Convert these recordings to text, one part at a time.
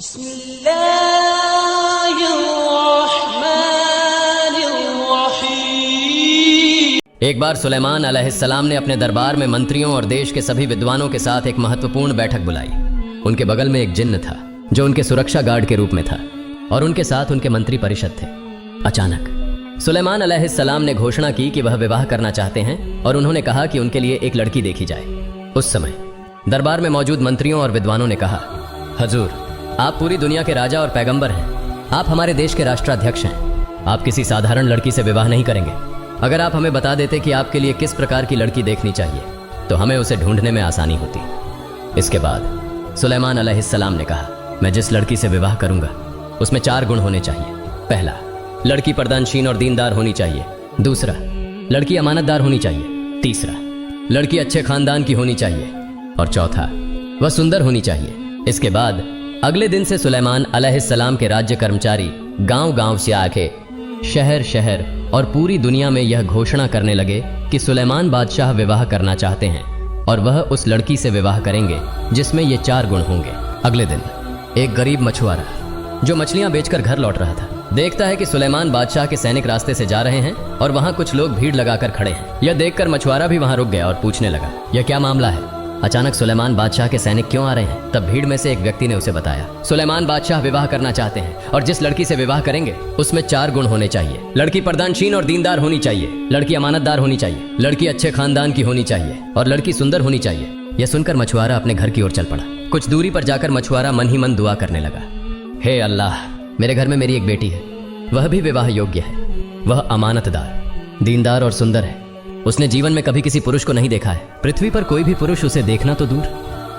एक बार सुलेमान अलैहिस्सलाम ने अपने दरबार में मंत्रियों और देश के सभी विद्वानों के साथ एक महत्वपूर्ण बैठक बुलाई। उनके बगल में एक जिन्न था जो उनके सुरक्षा गार्ड के रूप में था और उनके साथ उनके मंत्री परिषद थे। अचानक सुलेमान अलैहिस्सलाम ने घोषणा की कि वह विवाह करना चाहते हैं और उन्होंने कहा कि उनके लिए एक लड़की देखी जाए। उस समय दरबार में मौजूद मंत्रियों और विद्वानों ने कहा, हजूर, आप पूरी दुनिया के राजा और पैगंबर हैं। आप हमारे देश के राष्ट्राध्यक्ष हैं। आप किसी साधारण लड़की से विवाह नहीं करेंगे। अगर आप हमें बता देते कि आपके लिए किस प्रकार की लड़की देखनी चाहिए तो हमें उसे ढूंढने में आसानी होती। इसके बाद सुलेमान अलैहिस्सलाम ने कहा, मैं जिस लड़की से विवाह करूंगा उसमें 4 गुण होने चाहिए। पहला, लड़की पर्दानशीन और दीनदार होनी चाहिए। दूसरा, लड़की अमानतदार होनी चाहिए। तीसरा, लड़की अच्छे खानदान की होनी चाहिए। और चौथा, वह सुंदर होनी चाहिए। इसके बाद अगले दिन से सुलेमान अलैहिस्सलाम के राज्य कर्मचारी गांव-गांव से आके शहर शहर और पूरी दुनिया में यह घोषणा करने लगे कि सुलेमान बादशाह विवाह करना चाहते हैं और वह उस लड़की से विवाह करेंगे जिसमें ये 4 गुण होंगे। अगले दिन एक गरीब मछुआरा जो मछलियां बेचकर घर लौट रहा था देखता है कि सुलेमान बादशाह के सैनिक रास्ते से जा रहे हैं और वहां कुछ लोग भीड़ लगाकर खड़े हैं। यह देखकर मछुआरा भी वहां रुक गया और पूछने लगा, यह क्या मामला है? अचानक सुलेमान बादशाह के सैनिक क्यों आ रहे हैं? तब भीड़ में से एक व्यक्ति ने उसे बताया, सुलेमान बादशाह विवाह करना चाहते हैं और जिस लड़की से विवाह करेंगे उसमें 4 गुण होने चाहिए। लड़की पर्दानशीन और दीनदार होनी चाहिए, लड़की अमानतदार होनी चाहिए, लड़की अच्छे खानदान की होनी चाहिए और लड़की सुंदर होनी चाहिए। यह सुनकर मछुआरा अपने घर की ओर चल पड़ा। कुछ दूरी पर जाकर मछुआरा मन ही मन दुआ करने लगा, हे अल्लाह, मेरे घर में मेरी एक बेटी है, वह भी विवाह योग्य है। वह अमानतदार, दीनदार और सुंदर है। उसने जीवन में कभी किसी पुरुष को नहीं देखा है। पृथ्वी पर कोई भी पुरुष उसे देखना तो दूर,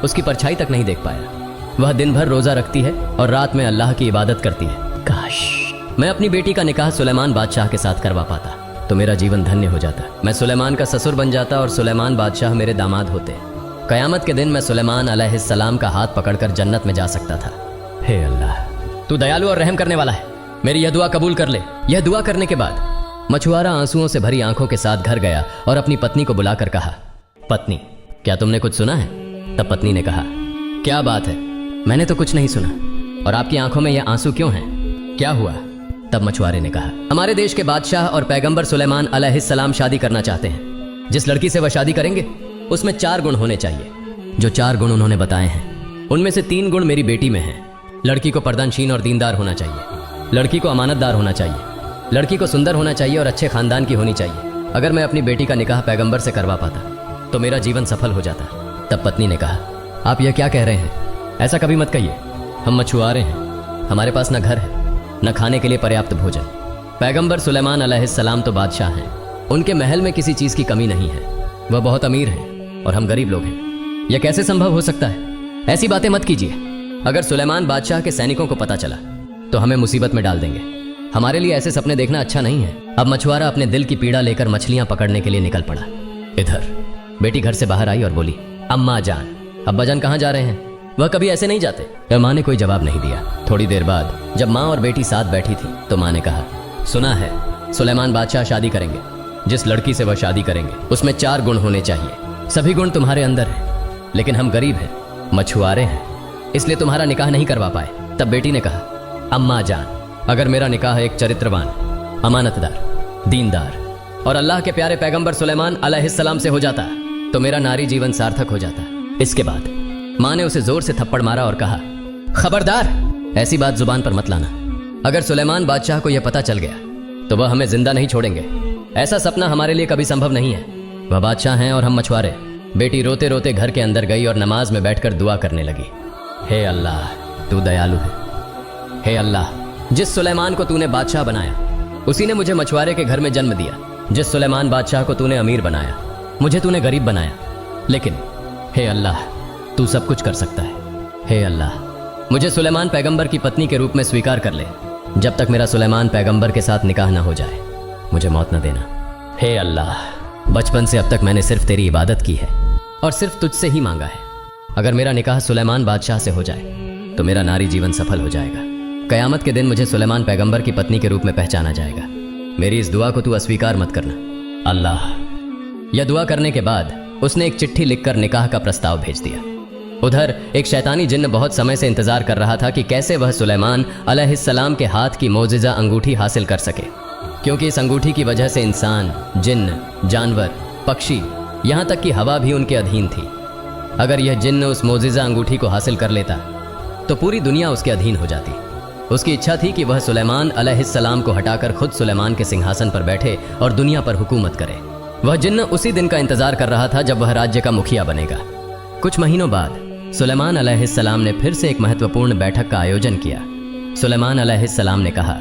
उसकी परछाई तक नहीं देख पाया। वह दिन भर रोजा रखती है और रात में अल्लाह की इबादत करती है। काश मैं अपनी बेटी का निकाह सुलेमान बादशाह के साथ करवा पाता तो मेरा जीवन धन्य हो जाता। मैं सुलेमान का ससुर बन जाता और सुलेमान बादशाह मेरे दामाद होते। कयामत के दिन मैं सुलेमान अलैहिस्सलाम का हाथ पकड़कर जन्नत में जा सकता था। हे अल्लाह, तू दयालु और रहम करने वाला है, मेरी यह दुआ कबूल कर ले। यह दुआ करने के बाद मछुआरा आंसुओं से भरी आंखों के साथ घर गया और अपनी पत्नी को बुलाकर कहा, पत्नी, क्या तुमने कुछ सुना है? तब पत्नी ने कहा, क्या बात है? मैंने तो कुछ नहीं सुना। और आपकी आंखों में यह आंसू क्यों हैं? क्या हुआ? तब मछुआरे ने कहा, हमारे देश के बादशाह और पैगंबर सुलेमान अलैहिस्सलाम शादी करना चाहते हैं। जिस लड़की से वह शादी करेंगे उसमें 4 गुण होने चाहिए। जो 4 गुण उन्होंने बताए हैं उनमें से 3 गुण मेरी बेटी में हैं। लड़की को पर्दानशीन और दीनदार होना चाहिए, लड़की को अमानतदार होना चाहिए, लड़की को सुंदर होना चाहिए और अच्छे खानदान की होनी चाहिए। अगर मैं अपनी बेटी का निकाह पैगंबर से करवा पाता तो मेरा जीवन सफल हो जाता। तब पत्नी ने कहा, आप यह क्या कह रहे हैं? ऐसा कभी मत कहिए। हम मछुआरे हैं, हमारे पास न घर है न खाने के लिए पर्याप्त भोजन। पैगंबर सुलेमान अलैहिस्सलाम तो बादशाह हैं, उनके महल में किसी चीज की कमी नहीं है। वह बहुत अमीर हैं और हम गरीब लोग हैं। यह कैसे संभव हो सकता है? ऐसी बातें मत कीजिए। अगर सुलेमान बादशाह के सैनिकों को पता चला तो हमें मुसीबत में डाल देंगे। हमारे लिए ऐसे सपने देखना अच्छा नहीं है। अब मछुआरा अपने दिल की पीड़ा लेकर मछलियां पकड़ने के लिए निकल पड़ा। इधर बेटी घर से बाहर आई और बोली, अम्मा जान, अब्बा जान कहाँ जा रहे हैं? वह कभी ऐसे नहीं जाते। माँ ने कोई जवाब नहीं दिया। थोड़ी देर बाद जब माँ और बेटी साथ बैठी थी तो माँ ने कहा, सुना है सुलेमान बादशाह शादी करेंगे। जिस लड़की से वह शादी करेंगे उसमें 4 गुण होने चाहिए। सभी गुण तुम्हारे अंदर हैं, लेकिन हम गरीब हैं, मछुआरे हैं, इसलिए तुम्हारा निकाह नहीं करवा पाए। तब बेटी ने कहा, अम्मा जान, अगर मेरा निकाह एक चरित्रवान, अमानतदार, दीनदार और अल्लाह के प्यारे पैगंबर सुलेमान अलैहिस्सलाम से हो जाता तो मेरा नारी जीवन सार्थक हो जाता। इसके बाद माँ ने उसे जोर से थप्पड़ मारा और कहा, खबरदार, ऐसी बात जुबान पर मत लाना। अगर सुलेमान बादशाह को यह पता चल गया तो वह हमें जिंदा नहीं छोड़ेंगे। ऐसा सपना हमारे लिए कभी संभव नहीं है। वह बादशाह हैं और हम मछुआरे। बेटी रोते रोते घर के अंदर गई और नमाज में बैठकर दुआ करने लगी, हे अल्लाह, तू दयालु है। हे अल्लाह, जिस सुलेमान को तूने बादशाह बनाया उसी ने मुझे मछुआरे के घर में जन्म दिया। जिस सुलेमान बादशाह को तूने अमीर बनाया मुझे तूने गरीब बनाया। लेकिन हे अल्लाह, तू सब कुछ कर सकता है। हे अल्लाह, मुझे सुलेमान पैगंबर की पत्नी के रूप में स्वीकार कर ले। जब तक मेरा सुलेमान पैगंबर के साथ निकाह ना हो जाए मुझे मौत न देना। हे अल्लाह, बचपन से अब तक मैंने सिर्फ तेरी इबादत की है और सिर्फ तुझसे ही मांगा है। अगर मेरा निकाह सुलेमान बादशाह से हो जाए तो मेरा नारी जीवन सफल हो जाएगा। कयामत के दिन मुझे सुलेमान पैगंबर की पत्नी के रूप में पहचाना जाएगा। मेरी इस दुआ को तू अस्वीकार मत करना अल्लाह। यह दुआ करने के बाद उसने एक चिट्ठी लिखकर निकाह का प्रस्ताव भेज दिया। उधर एक शैतानी जिन्न बहुत समय से इंतजार कर रहा था कि कैसे वह सुलेमान अलैहिस्सलाम के हाथ की मोजिज़ा अंगूठी हासिल कर सके, क्योंकि इस अंगूठी की वजह से इंसान, जिन्न, जानवर, पक्षी, यहाँ तक कि हवा भी उनके अधीन थी। अगर यह जिन्न उस मोजिज़ा अंगूठी को हासिल कर लेता तो पूरी दुनिया उसके अधीन हो जाती। उसकी इच्छा थी कि वह सुलेमान अलैहिस्सलाम को हटाकर खुद सुलेमान के सिंहासन पर बैठे और दुनिया पर हुकूमत करे। वह जिन्न उसी दिन का इंतजार कर रहा था जब वह राज्य का मुखिया बनेगा। कुछ महीनों बाद सुलेमान अलैहिस्सलाम ने फिर से एक महत्वपूर्ण बैठक का आयोजन किया। सुलेमान अलैहिस्सलाम ने कहा,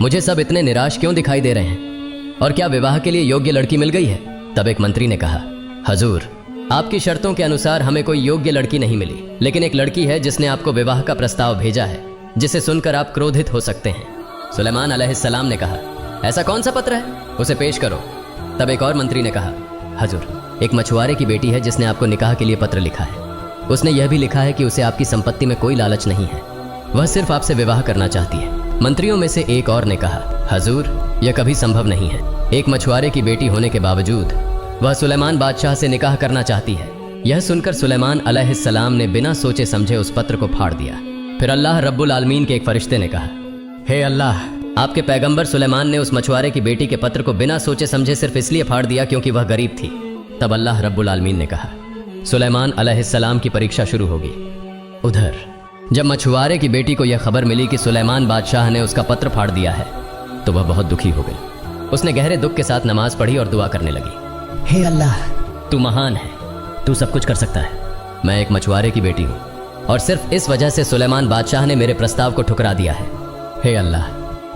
मुझे सब इतने निराश क्यों दिखाई दे रहे हैं, और क्या विवाह के लिए योग्य लड़की मिल गई है? तब एक मंत्री ने कहा, हजूर, आपकी शर्तों के अनुसार हमें कोई योग्य लड़की नहीं मिली, लेकिन एक लड़की है जिसने आपको विवाह का प्रस्ताव भेजा है, जिसे सुनकर आप क्रोधित हो सकते हैं। सुलेमान अलैहिस्सलाम ने कहा, ऐसा कौन सा पत्र है, उसे पेश करो। तब एक और मंत्री ने कहा, हजूर, एक मछुआरे की बेटी है जिसने आपको निकाह के लिए पत्र लिखा है। उसने यह भी लिखा है कि उसे आपकी संपत्ति में कोई लालच नहीं है, वह सिर्फ आपसे विवाह करना चाहती है। मंत्रियों में से एक और ने कहा, हजूर, यह कभी संभव नहीं है। एक मछुआरे की बेटी होने के बावजूद वह सुलेमान बादशाह से निकाह करना चाहती है। यह सुनकर सुलेमान अलैहिस्सलाम ने बिना सोचे समझे उस पत्र को फाड़ दिया। फिर अल्लाह रब्बुल आलमीन के एक फरिश्ते ने कहा, हे अल्लाह, आपके पैगंबर सुलेमान ने उस मछुआरे की बेटी के पत्र को बिना सोचे समझे सिर्फ इसलिए फाड़ दिया क्योंकि वह गरीब थी। तब अल्लाह रब्बुल आलमीन ने कहा, सुलेमान अलैहिस्सलाम की परीक्षा शुरू होगी। उधर जब मछुआरे की बेटी को यह खबर मिली कि सुलेमान बादशाह ने उसका पत्र फाड़ दिया है तो वह बहुत दुखी हो गई। उसने गहरे दुख के साथ नमाज पढ़ी और दुआ करने लगी, हे अल्लाह, तू महान है, तू सब कुछ कर सकता है। मैं एक मछुआरे की बेटी हूँ और सिर्फ इस वजह से सुलेमान बादशाह ने मेरे प्रस्ताव को ठुकरा दिया है। हे अल्लाह,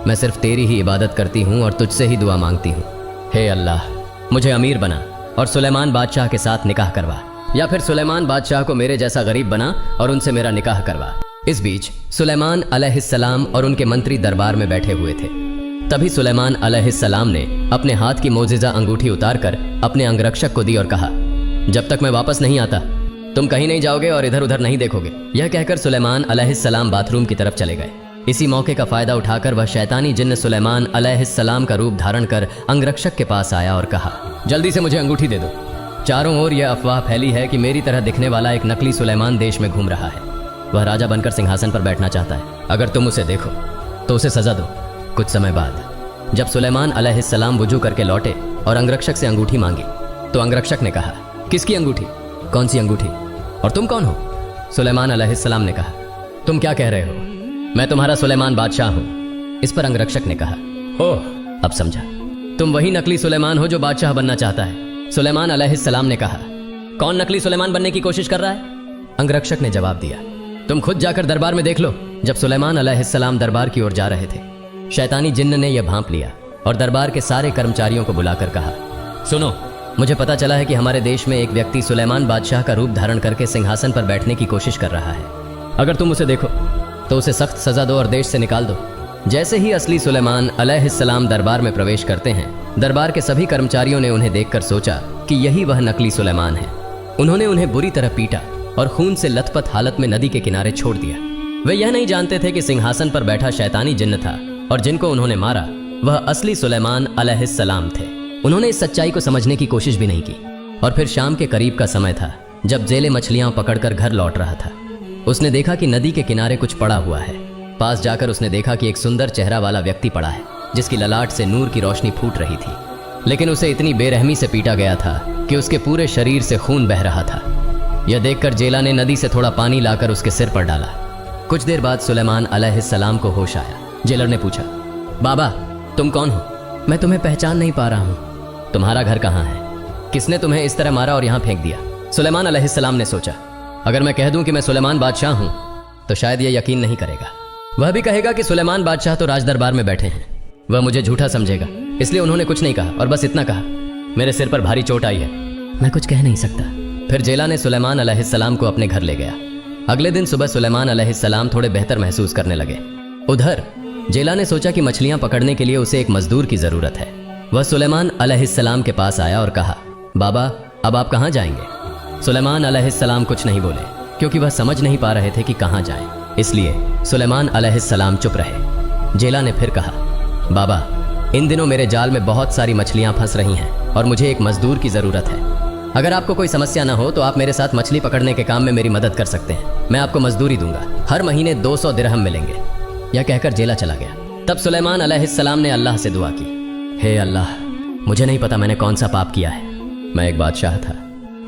मैं सिर्फ तेरी ही इबादत करती हूँ और तुझसे ही दुआ मांगती हूँ। हे अल्लाह, मुझे अमीर बना और सुलेमान बादशाह के साथ निकाह करवा, या फिर सुलेमान बादशाह को मेरे जैसा गरीब बना और उनसे मेरा निकाह करवा। इस बीच सुलेमान अलैहिस्सलाम और उनके मंत्री दरबार में बैठे हुए थे। तभी सुलेमान अलैहिस्सलाम ने अपने हाथ की मोजिज़ा अंगूठी उतारकर अपने अंगरक्षक को दी और कहा, जब तक मैं वापस नहीं आता तुम कहीं नहीं जाओगे और इधर उधर नहीं देखोगे। यह कहकर सुलेमान अलैहिस्सलाम बाथरूम की तरफ चले गए। इसी मौके का फायदा उठाकर वह शैतानी जिन्न सुलेमान अलैहिस्सलाम का रूप धारण कर अंगरक्षक के पास आया और कहा, जल्दी से मुझे अंगूठी दे दो। चारों ओर यह अफवाह फैली है कि मेरी तरह दिखने वाला एक नकली सुलेमान देश में घूम रहा है। वह राजा बनकर सिंहासन पर बैठना चाहता है। अगर तुम उसे देखो तो उसे सजा दो। कुछ समय बाद जब सुलेमान अलैहिस्सलाम वुजू करके लौटे और अंगरक्षक से अंगूठी मांगी तो अंगरक्षक ने कहा, किसकी अंगूठी? कौन सी अंगूठी? और तुम कौन हो? सुलेमान अलैहिस्सलाम ने कहा, तुम क्या कह रहे हो? मैं तुम्हारा सुलेमान बादशाह हूं। इस पर अंगरक्षक ने कहा, ओह, अब समझा, तुम वही नकली सुलेमान हो जो बादशाह बनना चाहता है। सुलेमान अलैहिस्सलाम ने कहा, कौन नकली सुलेमान बनने की कोशिश कर रहा है? अंगरक्षक ने जवाब दिया, तुम खुद जाकर दरबार में देख लो। जब सुलेमान अलैहिस्सलाम दरबार की ओर जा रहे थे, शैतानी जिन्न ने यह भांप लिया और दरबार के सारे कर्मचारियों को बुलाकर कहा, सुनो, मुझे पता चला है कि हमारे देश में एक व्यक्ति सुलेमान बादशाह का रूप धारण करके सिंहासन पर बैठने की कोशिश कर रहा है। अगर तुम उसे देखो तो उसे सख्त सजा दो और देश से निकाल दो। जैसे ही असली सुलेमान अलैहिस्सलाम दरबार में प्रवेश करते हैं, दरबार के सभी कर्मचारियों ने उन्हें देखकर सोचा कि यही वह नकली सुलेमान है। उन्होंने उन्हें बुरी तरह पीटा और खून से लथपथ हालत में नदी के किनारे छोड़ दिया। वे यह नहीं जानते थे कि सिंहासन पर बैठा शैतानी जिन्न था और जिनको उन्होंने मारा वह असली सुलेमान अलैहिस्सलाम थे। उन्होंने इस सच्चाई को समझने की कोशिश भी नहीं की। और फिर शाम के करीब का समय था जब जेले मछलियां पकड़कर घर लौट रहा था। उसने देखा कि नदी के किनारे कुछ पड़ा हुआ है। पास जाकर उसने देखा कि एक सुंदर चेहरा वाला व्यक्ति पड़ा है जिसकी ललाट से नूर की रोशनी फूट रही थी, लेकिन उसे इतनी बेरहमी से पीटा गया था कि उसके पूरे शरीर से खून बह रहा था। यह देखकर जेला ने नदी से थोड़ा पानी लाकर उसके सिर पर डाला। कुछ देर बाद सुलेमान अलैहिस्सलाम को होश आया। जेलर ने पूछा, बाबा, तुम कौन हो? मैं तुम्हें पहचान नहीं पा रहा हूँ। तुम्हारा घर कहाँ है? किसने तुम्हें इस तरह मारा और यहाँ फेंक दिया? सुलेमान अलैहिस्सलाम ने सोचा, अगर मैं कह दूं कि मैं सुलेमान बादशाह हूं तो शायद यह यकीन नहीं करेगा। वह भी कहेगा कि सुलेमान बादशाह तो राज दरबार में बैठे हैं। वह मुझे झूठा समझेगा। इसलिए उन्होंने कुछ नहीं कहा और बस इतना कहा, मेरे सिर पर भारी चोट आई है, मैं कुछ कह नहीं सकता। फिर जेला ने सुलेमान अलैहिस्सलाम को अपने घर ले गया। अगले दिन सुबह सुलेमान अलैहिस्सलाम थोड़े बेहतर महसूस करने लगे। उधर जेला ने सोचा कि मछलियां पकड़ने के लिए उसे एक मजदूर की जरूरत है। वह सुलेमान अलैहिस्सलाम के पास आया और कहा, बाबा, अब आप कहाँ जाएंगे? सुलेमान अलैहिस्सलाम कुछ नहीं बोले क्योंकि वह समझ नहीं पा रहे थे कि कहाँ जाएं। इसलिए सुलेमान अलैहिस्सलाम चुप रहे। जेला ने फिर कहा, बाबा, इन दिनों मेरे जाल में बहुत सारी मछलियां फंस रही हैं और मुझे एक मजदूर की जरूरत है। अगर आपको कोई समस्या ना हो तो आप मेरे साथ मछली पकड़ने के काम में मेरी मदद कर सकते हैं। मैं आपको मजदूरी दूंगा, हर महीने 200 दिरहम मिलेंगे। यह कहकर जेला चला गया। तब सुलेमान अलैहिस्सलाम ने अल्लाह से दुआ की, हे अल्लाह, मुझे नहीं पता मैंने कौन सा पाप किया है। मैं एक बादशाह था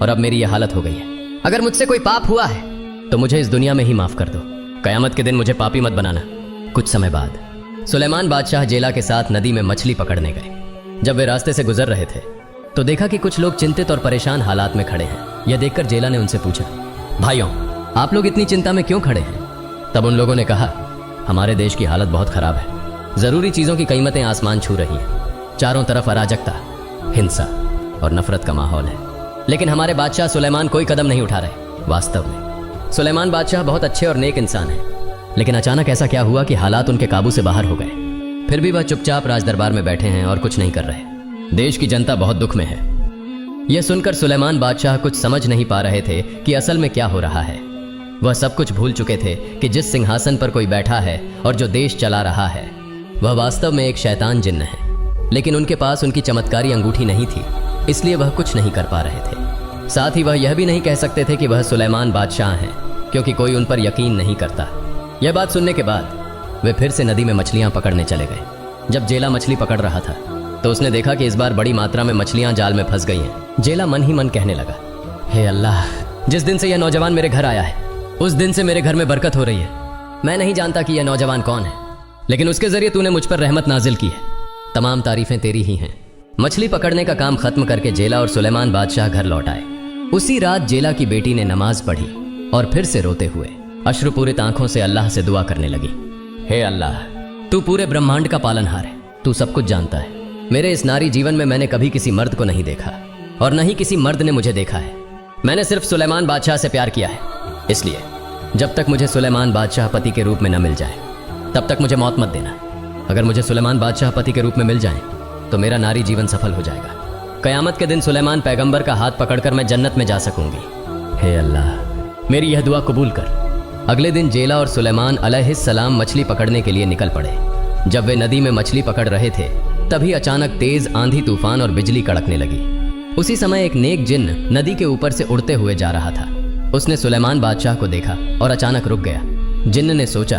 और अब मेरी यह हालत हो गई है। अगर मुझसे कोई पाप हुआ है तो मुझे इस दुनिया में ही माफ कर दो। कयामत के दिन मुझे पापी मत बनाना। कुछ समय बाद सुलेमान बादशाह जेला के साथ नदी में मछली पकड़ने गए। जब वे रास्ते से गुजर रहे थे तो देखा कि कुछ लोग चिंतित और परेशान हालात में खड़े हैं। यह देखकर जेला ने उनसे पूछा, भाइयों, आप लोग इतनी चिंता में क्यों खड़े हैं? तब उन लोगों ने कहा, हमारे देश की हालत बहुत खराब है। जरूरी चीजों की कीमतें आसमान छू रही हैं। चारों तरफ अराजकता, हिंसा और नफरत का माहौल है, लेकिन हमारे बादशाह सुलेमान कोई कदम नहीं उठा रहे। वास्तव में सुलेमान बादशाह बहुत अच्छे और नेक इंसान हैं, लेकिन अचानक ऐसा क्या हुआ कि हालात उनके काबू से बाहर हो गए। फिर भी वह चुपचाप राजदरबार में बैठे हैं और कुछ नहीं कर रहे। देश की जनता बहुत दुख में है। यह सुनकर सुलेमान बादशाह कुछ समझ नहीं पा रहे थे कि असल में क्या हो रहा है। वह सब कुछ भूल चुके थे कि जिस सिंहासन पर कोई बैठा है और जो देश चला रहा है वह वास्तव में एक शैतान जिन्न है। लेकिन उनके पास उनकी चमत्कारी अंगूठी नहीं थी, इसलिए वह कुछ नहीं कर पा रहे थे। साथ ही वह यह भी नहीं कह सकते थे कि वह सुलेमान बादशाह हैं, क्योंकि कोई उन पर यकीन नहीं करता। यह बात सुनने के बाद वे फिर से नदी में मछलियां पकड़ने चले गए। जब जेला मछली पकड़ रहा था तो उसने देखा कि इस बार बड़ी मात्रा में मछलियां जाल में फंस गई हैं। जेला मन ही मन कहने लगा, हे अल्लाह, जिस दिन से यह नौजवान मेरे घर आया है उस दिन से मेरे घर में बरकत हो रही है। मैं नहीं जानता कि यह नौजवान कौन है, लेकिन उसके जरिए तूने मुझ पर रहमत नाजिल की है। तमाम तारीफें तेरी ही हैं। मछली पकड़ने का काम खत्म करके जेला और सुलेमान बादशाह घर लौट आए। उसी रात जेला की बेटी ने नमाज पढ़ी और फिर से रोते हुए अश्रुपूरित आंखों से अल्लाह से दुआ करने लगी, हे अल्लाह, तू पूरे ब्रह्मांड का पालनहार है, तू सब कुछ जानता है। मेरे इस नारी जीवन में मैंने कभी किसी मर्द को नहीं देखा और न ही किसी मर्द ने मुझे देखा है। मैंने सिर्फ सुलेमान बादशाह से प्यार किया है, इसलिए जब तक मुझे सुलेमान बादशाह पति के रूप में न मिल जाए तब तक मुझे मौत मत देना। अगर मुझे सुलेमान बादशाह पति के रूप में मिल जाए तो मेरा नारी जीवन सफल हो जाएगा। कयामत के दिन सुलेमान पैगंबर का हाथ पकड़कर मैं जन्नत में जा सकूंगी। हे अल्लाह, मेरी यह दुआ कबूल कर। अगले दिन जेला और सुलेमान अलैहिस्सलाम मछली पकड़ने के लिए निकल पड़े। जब वे नदी में मछली पकड़ रहे थे तभी अचानक तेज आंधी तूफान और बिजली कड़कने लगी। उसी समय एक नेक जिन्न नदी के ऊपर से उड़ते हुए जा रहा था। उसने सुलेमान बादशाह को देखा और अचानक रुक गया। जिन्न ने सोचा,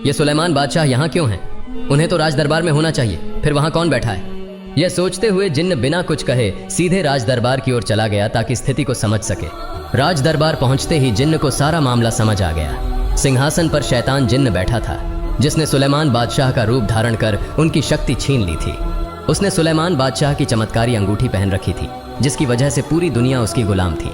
ये सुलेमान बादशाह यहाँ क्यों हैं? उन्हें तो राज दरबार में होना चाहिए, फिर वहां कौन बैठा है? यह सोचते हुए जिन्न बिना कुछ कहे सीधे राज दरबार की ओर चला गया ताकि स्थिति को समझ सके। राज दरबार पहुंचते ही जिन्न को सारा मामला समझ आ गया। सिंहासन पर शैतान जिन्न बैठा था, जिसने सुलेमान बादशाह का रूप धारण कर उनकी शक्ति छीन ली थी। उसने सुलेमान बादशाह की चमत्कारी अंगूठी पहन रखी थी, जिसकी वजह से पूरी दुनिया उसकी गुलाम थी।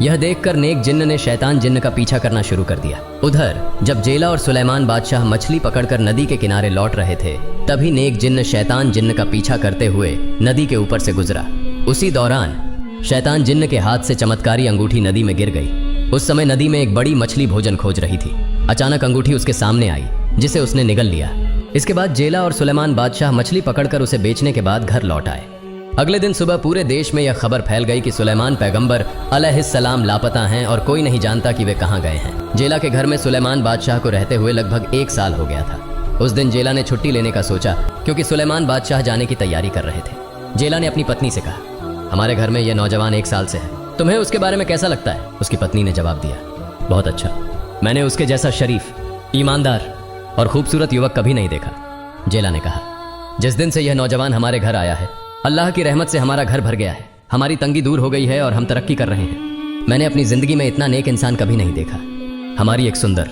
यह देखकर नेक जिन्न ने शैतान जिन्न का पीछा करना शुरू कर दिया। उधर जब जेला और सुलेमान बादशाह मछली पकड़कर नदी के किनारे लौट रहे थे तभी नेक जिन्न शैतान जिन्न का पीछा करते हुए नदी के ऊपर से गुजरा। उसी दौरान शैतान जिन्न के हाथ से चमत्कारी अंगूठी नदी में गिर गई। उस समय नदी में एक बड़ी मछली भोजन खोज रही थी। अचानक अंगूठी उसके सामने आई, जिसे उसने निगल लिया। इसके बाद जेला और सुलेमान बादशाह मछली पकड़कर उसे बेचने के बाद घर लौट आए। अगले दिन सुबह पूरे देश में यह खबर फैल गई कि सुलेमान पैगंबर अलैहिस्सलाम लापता हैं और कोई नहीं जानता कि वे कहाँ गए हैं। जेला के घर में सुलेमान बादशाह को रहते हुए लगभग 1 साल हो गया था। उस दिन जेला ने छुट्टी लेने का सोचा क्योंकि सुलेमान बादशाह जाने की तैयारी कर रहे थे। जेला ने अपनी पत्नी से कहा, हमारे घर में यह नौजवान 1 साल से है, तुम्हें उसके बारे में कैसा लगता है? उसकी पत्नी ने जवाब दिया, बहुत अच्छा, मैंने उसके जैसा शरीफ, ईमानदार और खूबसूरत युवक कभी नहीं देखा। जेला ने कहा, जिस दिन से यह नौजवान हमारे घर आया है अल्लाह की रहमत से हमारा घर भर गया है, हमारी तंगी दूर हो गई है और हम तरक्की कर रहे हैं। मैंने अपनी जिंदगी में इतना नेक इंसान कभी नहीं देखा। हमारी एक सुंदर,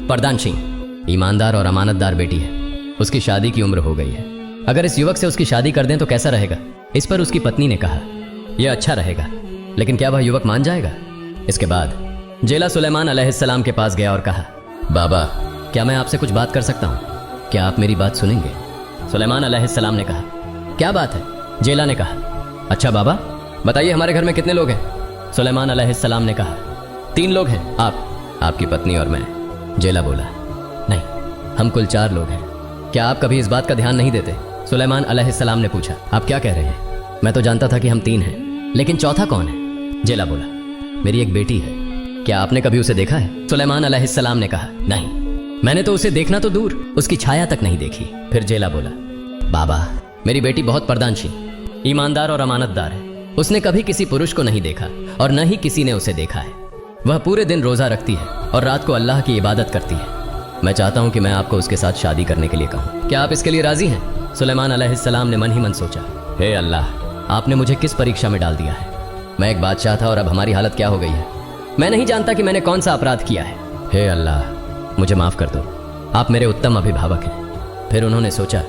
पर्दानशीन, ईमानदार और अमानतदार बेटी है। उसकी शादी की उम्र हो गई है। अगर इस युवक से उसकी शादी कर दें तो कैसा रहेगा? इस पर उसकी पत्नी ने कहा, यह अच्छा रहेगा, लेकिन क्या वह युवक मान जाएगा? इसके बाद जेला सुलेमान अलैहिस्सलाम के पास गया और कहा, बाबा, क्या मैं आपसे कुछ बात कर सकता हूँ? क्या आप मेरी बात सुनेंगे? सुलेमान अलैहिस्सलाम ने कहा, क्या बात है? जेला ने कहा, अच्छा बाबा, बताइए हमारे घर में कितने लोग हैं? सुलेमान अलैहिस्सलाम ने कहा, 3 लोग हैं, आप, आपकी पत्नी और मैं। जेला बोला, नहीं, हम कुल 4 लोग हैं। क्या आप कभी इस बात का ध्यान नहीं देते? सुलेमान अलैहिस्सलाम ने पूछा, आप क्या कह रहे हैं? मैं तो जानता था कि हम 3 हैं, लेकिन चौथा कौन है? जेला बोला, मेरी एक बेटी है, क्या आपने कभी उसे देखा है? सुलेमान अलैहिस्सलाम ने कहा, नहीं, मैंने तो उसे देखना तो दूर, उसकी छाया तक नहीं देखी। फिर जेला बोला, बाबा, मेरी बेटी बहुत पर्दानशीन, ईमानदार और अमानतदार है। उसने कभी किसी पुरुष को नहीं देखा और न ही किसी ने उसे देखा है। वह पूरे दिन रोजा रखती है और रात को अल्लाह की इबादत करती है। मैं चाहता हूं कि मैं आपको उसके साथ शादी करने के लिए कहूं। क्या आप इसके लिए राजी हैं? सुलेमान अलैहिस्सलाम ने मन ही मन सोचा, हे अल्लाह, आपने मुझे किस परीक्षा में डाल दिया है? मैं एक बादशाह था और अब हमारी हालत क्या हो गई है? मैं नहीं जानता कि मैंने कौन सा अपराध किया है। हे अल्लाह, मुझे माफ कर दो, आप मेरे उत्तम अभिभावक हैं। फिर उन्होंने सोचा,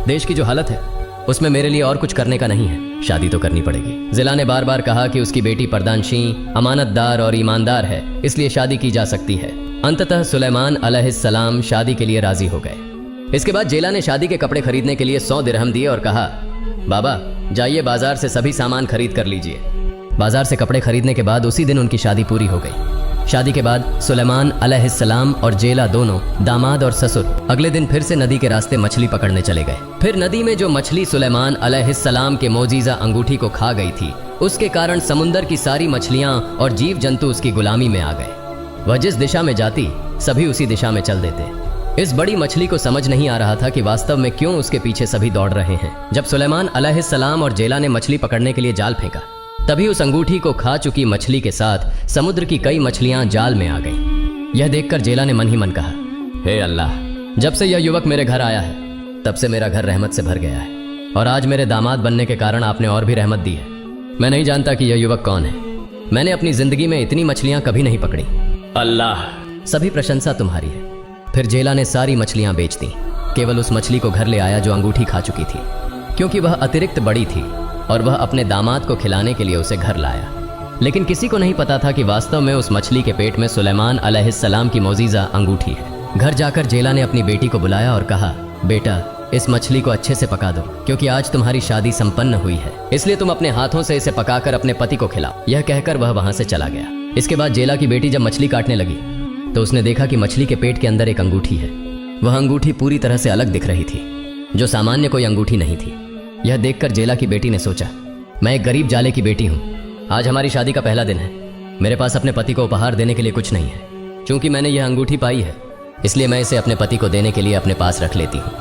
देश की जो हालत है उसमें मेरे लिए और कुछ करने का नहीं है, शादी तो करनी पड़ेगी। जिला ने बार बार कहा कि उसकी बेटी परदानशी, अमानतदार और ईमानदार है, इसलिए शादी की जा सकती है। अंततः सुलेमान अलैहिस्सलाम शादी के लिए राजी हो गए। इसके बाद जेला ने शादी के कपड़े खरीदने के लिए 100 दिरहम दिए और कहा, बाबा जाइए बाजार से सभी सामान खरीद कर लीजिए। बाजार से कपड़े खरीदने के बाद उसी दिन उनकी शादी पूरी हो गई। शादी के बाद सुलेमान अलैहिस्सलाम और जेला दोनों, दामाद और ससुर, अगले दिन फिर से नदी के रास्ते मछली पकड़ने चले गए। फिर नदी में जो मछली सुलेमान अलैहिस्सलाम के मोजीजा अंगूठी को खा गई थी, उसके कारण समुंदर की सारी मछलियां और जीव जंतु उसकी गुलामी में आ गए। वह जिस दिशा में जाती सभी उसी दिशा में चल देते। इस बड़ी मछली को समझ नहीं आ रहा था कि वास्तव में क्यों उसके पीछे सभी दौड़ रहे हैं। जब सुलेमान अलैहिस्सलाम और जेला ने मछली पकड़ने के लिए जाल फेंका, तभी उस अंगूठी को खा चुकी मछली के साथ समुद्र की कई मछलियां जाल में आ गईं। यह देखकर जेला ने मन ही मन कहा, हे अल्लाह, जब से यह युवक मेरे घर आया है तब से मेरा घर रहमत से भर गया है और आज मेरे दामाद बनने के कारण आपने और भी रहमत दी है। मैं नहीं जानता कि यह युवक कौन है। मैंने अपनी जिंदगी में इतनी मछलियां कभी नहीं पकड़ी। अल्लाह, सभी प्रशंसा तुम्हारी है। फिर जेला ने सारी मछलियां बेच दी, केवल उस मछली को घर ले आया जो अंगूठी खा चुकी थी, क्योंकि वह अतिरिक्त बड़ी थी और वह अपने दामाद को खिलाने के लिए उसे घर लाया। लेकिन किसी को नहीं पता था कि वास्तव में उस मछली के पेट में सुलेमान अलैहिस्सलाम की मोजीजा अंगूठी है। घर जाकर जेला ने अपनी बेटी को बुलाया और कहा, बेटा इस मछली को अच्छे से पका दो, क्योंकि आज तुम्हारी शादी संपन्न हुई है, इसलिए तुम अपने हाथों से इसे पकाकर अपने पति को खिलाओ। यह कहकर वह वहां से चला गया। इसके बाद जेला की बेटी जब मछली काटने लगी तो उसने देखा कि मछली के पेट के अंदर एक अंगूठी है। वह अंगूठी पूरी तरह से अलग दिख रही थी, जो सामान्य कोई अंगूठी नहीं थी। यह देखकर जेला की बेटी ने सोचा, मैं एक गरीब जाले की बेटी हूँ, आज हमारी शादी का पहला दिन है, मेरे पास अपने पति को उपहार देने के लिए कुछ नहीं है। चूंकि मैंने यह अंगूठी पाई है, इसलिए मैं इसे अपने पति को देने के लिए अपने पास रख लेती हूँ।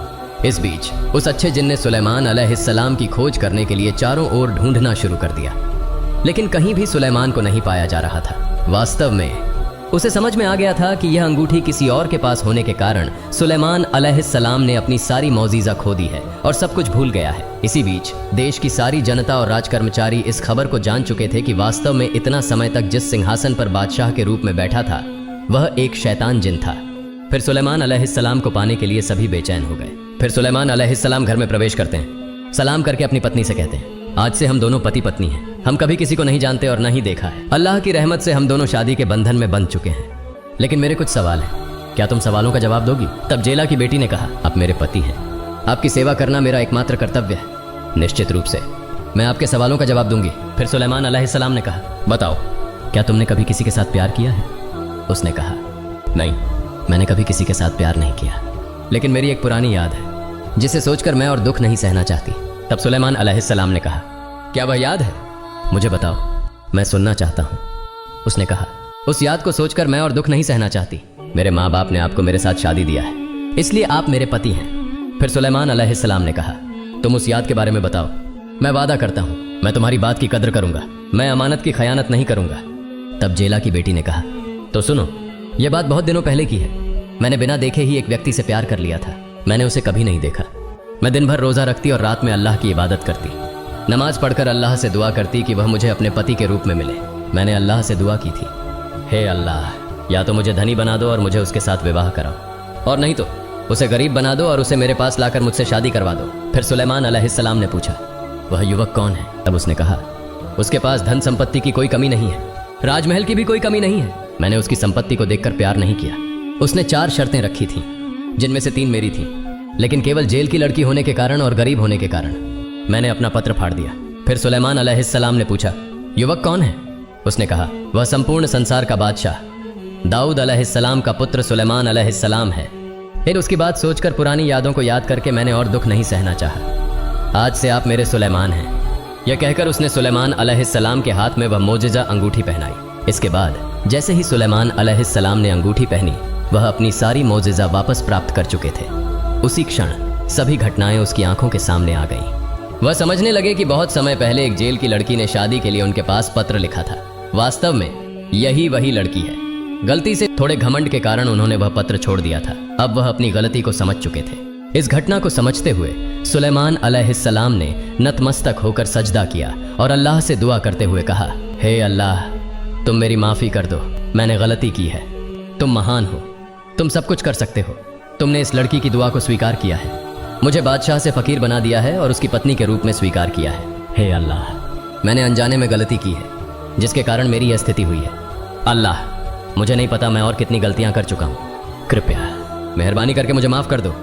इस बीच उस अच्छे जिन ने सुलेमान अलैहिस्सलाम की खोज करने के लिए चारों ओर ढूंढना शुरू कर दिया, लेकिन कहीं भी सुलेमान को नहीं पाया जा रहा था। वास्तव में उसे समझ में आ गया था कि यह अंगूठी किसी और के पास होने के कारण सुलेमान अलैहिस्सलाम ने अपनी सारी मौजीजा खो दी है और सब कुछ भूल गया है। इसी बीच देश की सारी जनता और राजकर्मचारी इस खबर को जान चुके थे कि वास्तव में इतना समय तक जिस सिंहासन पर बादशाह के रूप में बैठा था वह एक शैतान जिन था। फिर सुलेमान अलैहिस्सलाम को पाने के लिए सभी बेचैन हो गए। फिर सुलेमान अलैहिस्सलाम घर में प्रवेश करते हैं, सलाम करके अपनी पत्नी से कहते हैं, आज से हम दोनों पति पत्नी हैं। हम कभी किसी को नहीं जानते और न ही देखा है। अल्लाह की रहमत से हम दोनों शादी के बंधन में बंध चुके हैं। लेकिन मेरे कुछ सवाल हैं, क्या तुम सवालों का जवाब दोगी? तब जेला की बेटी ने कहा, आप मेरे पति हैं, आपकी सेवा करना मेरा एकमात्र कर्तव्य है। निश्चित रूप से मैं आपके सवालों का जवाब दूंगी। फिर सुलेमान अलैहिस्सलाम ने कहा, बताओ, क्या तुमने कभी किसी के साथ प्यार किया है? उसने कहा, नहीं, मैंने कभी किसी के साथ प्यार नहीं किया, लेकिन मेरी एक पुरानी याद है जिसे सोचकर मैं और दुख नहीं सहना चाहती। तब सुलेमान अलैहिस्सलाम ने कहा, क्या वह याद है? मुझे बताओ, मैं सुनना चाहता हूँ। उसने कहा, उस याद को सोचकर मैं और दुख नहीं सहना चाहती। मेरे माँ बाप ने आपको मेरे साथ शादी दिया है, इसलिए आप मेरे पति हैं। फिर सुलेमान अलैहिस्सलाम ने कहा, तुम उस याद के बारे में बताओ। मैं वादा करता हूँ मैं तुम्हारी बात की कद्र करूंगा, मैं अमानत की खयानत नहीं करूंगा। तब जेला की बेटी ने कहा, तो सुनो, यह बात बहुत दिनों पहले की है। मैंने बिना देखे ही एक व्यक्ति से प्यार कर लिया था। मैंने उसे कभी नहीं देखा। मैं दिन भर रोजा रखती और रात में अल्लाह की इबादत करती, नमाज पढ़कर अल्लाह से दुआ करती कि वह मुझे अपने पति के रूप में मिले। मैंने अल्लाह से दुआ की थी, हे अल्लाह, या तो मुझे धनी बना दो और मुझे उसके साथ विवाह कराओ, और नहीं तो उसे गरीब बना दो और उसे मेरे पास लाकर मुझसे शादी करवा दो। फिर सुलेमान अलैहिस्सलाम ने पूछा, वह युवक कौन है? तब उसने कहा, उसके पास धन संपत्ति की कोई कमी नहीं है, राजमहल की भी कोई कमी नहीं है। मैंने उसकी संपत्ति को देखकर प्यार नहीं किया। उसने 4 शर्तें रखी थीं, जिनमें से 3 मेरी थीं, लेकिन केवल जेल की लड़की होने के कारण और गरीब होने के कारण मैंने अपना पत्र फाड़ दिया। फिर सुलेमान अलैहिस्सलाम ने पूछा, युवक कौन है? उसने कहा, वह संपूर्ण संसार का बादशाह दाऊद अलैहिस्सलाम का पुत्र सुलेमान अलैहिस्सलाम है। फिर उसकी बात सोचकर पुरानी यादों को याद करके मैंने और दुख नहीं सहना चाहा। आज से आप मेरे सुलेमान हैं। यह कहकर उसने सुलेमान अलैहिस्सलाम के हाथ में वह मोजिजा अंगूठी पहनाई। इसके बाद जैसे ही सुलेमान अलैहिस्सलाम ने अंगूठी पहनी, वह अपनी सारी मोजिजा वापस प्राप्त कर चुके थे। उसी क्षण सभी घटनाएं उसकी आंखों के सामने आ गईं। वह समझने लगे कि बहुत समय पहले एक जेल की लड़की ने शादी के लिए उनके पास पत्र लिखा था। वास्तव में यही वही लड़की है। गलती से थोड़े घमंड के कारण उन्होंने वह पत्र छोड़ दिया था। अब वह अपनी गलती को समझ चुके थे। इस घटना को समझते हुए सुलेमान अलैहिस्सलाम ने नतमस्तक होकर सजदा किया और अल्लाह से दुआ करते हुए कहा, हे अल्लाह, तुम मेरी माफ़ी कर दो, मैंने गलती की है। तुम महान हो, तुम सब कुछ कर सकते हो। तुमने इस लड़की की दुआ को स्वीकार किया है, मुझे बादशाह से फ़कीर बना दिया है और उसकी पत्नी के रूप में स्वीकार किया है। हे अल्लाह, मैंने अनजाने में गलती की है जिसके कारण मेरी यह स्थिति हुई है। अल्लाह, मुझे नहीं पता मैं और कितनी गलतियां कर चुका हूँ, कृपया मेहरबानी करके मुझे माफ़ कर दो।